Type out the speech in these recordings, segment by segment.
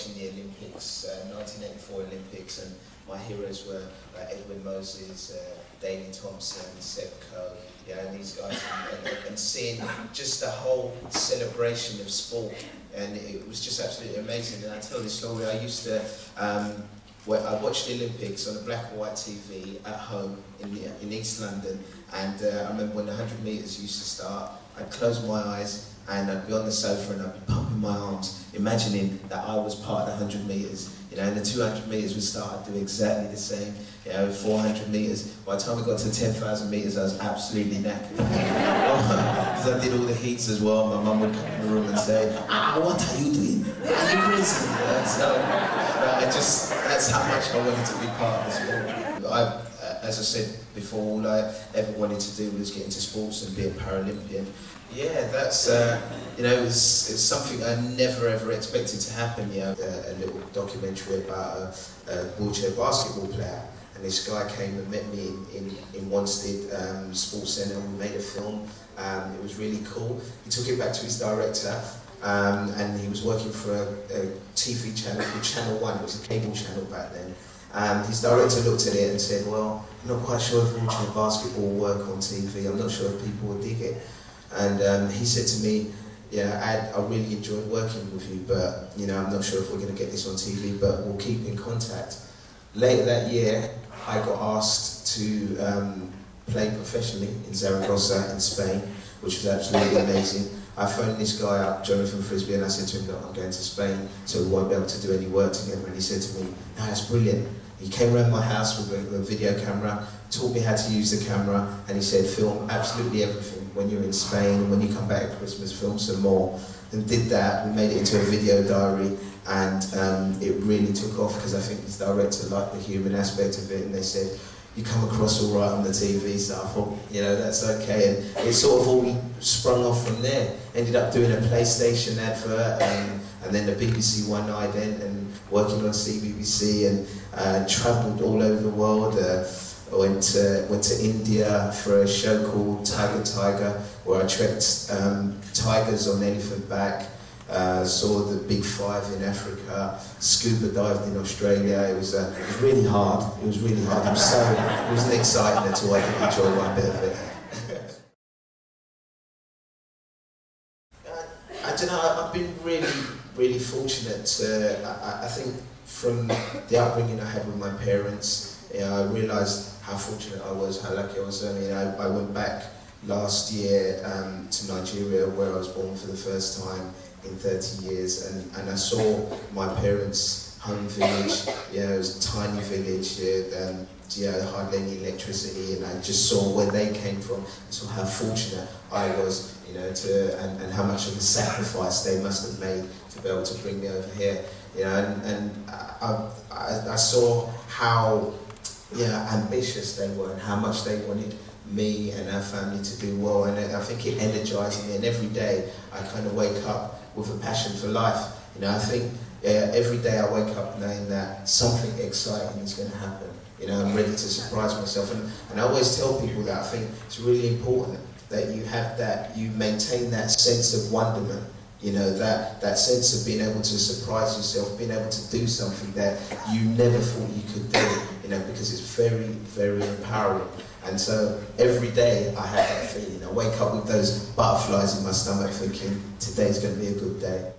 watching the Olympics, 1984 Olympics, and my heroes were Edwin Moses, Daley Thompson, Seb Coe, and these guys, and seeing just the whole celebration of sport, and it was just absolutely amazing. And I tell this story, I used to, I watched the Olympics on a black and white TV at home in East London, and I remember when the 100 metres used to start, I'd close my eyes and I'd be on the sofa and I'd be pumping my arms, imagining that I was part of the 100 metres. And the 200 metres would start, I'd do exactly the same. 400 metres. By the time we got to 10,000 metres, I was absolutely knackered. Because I did all the heats as well. My mum would come in the room and say, what are you doing? Are you crazy? So that's how much I wanted to be part of the sport. As I said before, all I ever wanted to do was get into sports and be a Paralympian. Yeah, that's, it's something I never ever expected to happen. A little documentary about a wheelchair basketball player, and this guy came and met me in Wanstead Sports Centre, and we made a film. It was really cool. He took it back to his director, and he was working for a TV channel called Channel 1. It was a cable channel back then. His director looked at it and said, well, I'm not quite sure if wheelchair basketball will work on TV. I'm not sure if people will dig it. And he said to me, Ad, I really enjoyed working with you, but I'm not sure if we're going to get this on TV, but we'll keep in contact. Later that year, I got asked to play professionally in Zaragoza in Spain, which was absolutely amazing. I phoned this guy up, Jonathan Frisbee, and I said to him, look, I'm going to Spain, so we won't be able to do any work together. And he said to me, no, that's brilliant. He came around my house with a video camera, taught me how to use the camera, and he said, film absolutely everything. When you're in Spain, when you come back at Christmas, film some more. And did that, we made it into a video diary, and it really took off because I think his director liked the human aspect of it, and they said, you come across all right on the TV, so I thought, that's okay. And it sort of all sprung off from there. Ended up doing a PlayStation advert, and then the BBC One night and working on CBBC, and travelled all over the world. I went to India for a show called Tiger, where I trekked tigers on elephant back, saw the big five in Africa, scuba dived in Australia. It was really hard. It was really hard. It wasn't exciting at all. I did enjoy one bit of it. I don't know. I've been really fortunate. I think from the upbringing I had with my parents, I realised how fortunate I was, how lucky I was. I went back last year to Nigeria, where I was born for the first time in 30 years, and I saw my parents' home village. It was a tiny village, hardly any electricity, and I just saw where they came from. I saw how fortunate I was, and how much of a sacrifice they must have made to be able to bring me over here. And I saw how ambitious they were and how much they wanted me and our family to do well, and I think it energized me, and every day I kind of wake up with a passion for life. I think every day I wake up knowing that something exciting is going to happen. I'm ready to surprise myself, and I always tell people that I think it's really important that you maintain that sense of wonderment. That sense of being able to surprise yourself, being able to do something that you never thought you could do, because it's very, very empowering. And so every day I have that feeling. I wake up with those butterflies in my stomach thinking, today's going to be a good day.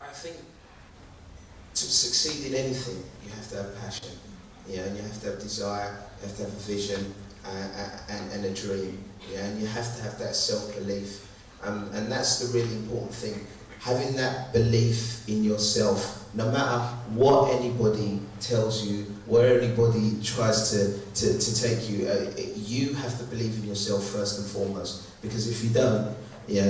I think to succeed in anything, you have to have passion. And you have to have desire, you have to have a vision, and a dream, and you have to have that self-belief, and that's the really important thing. Having that belief in yourself, no matter what anybody tells you, where anybody tries to take you, you have to believe in yourself first and foremost, because if you don't,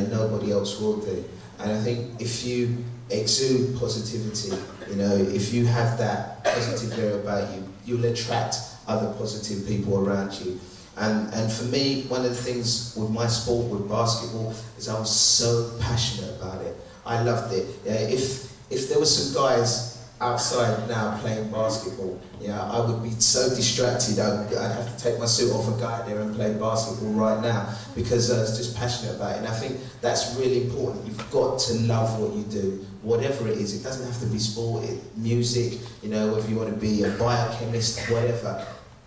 nobody else will do. And I think if you exude positivity, if you have that positive air about you, you'll attract other positive people around you. And for me, one of the things with my sport, with basketball, is I was so passionate about it. I loved it. If there were some guys outside now playing basketball, yeah, I would be so distracted, I'd have to take my suit off and go out there and play basketball right now, because I was just passionate about it. And I think that's really important. You've got to love what you do, whatever it is. It doesn't have to be sport, music, you know, whether you want to be a biochemist, whatever.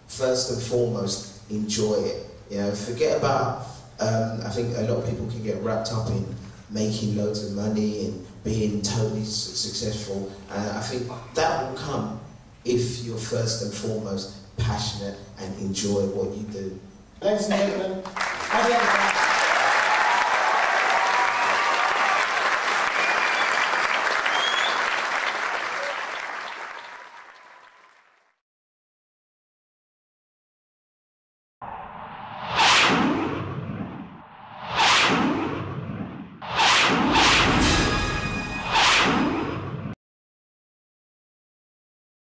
First and foremost, enjoy it. You know, forget about, I think a lot of people can get wrapped up in making loads of money and being totally successful. I think that will come if you're first and foremost passionate and enjoy what you do. Ladies and gentlemen, Ade Adepitan.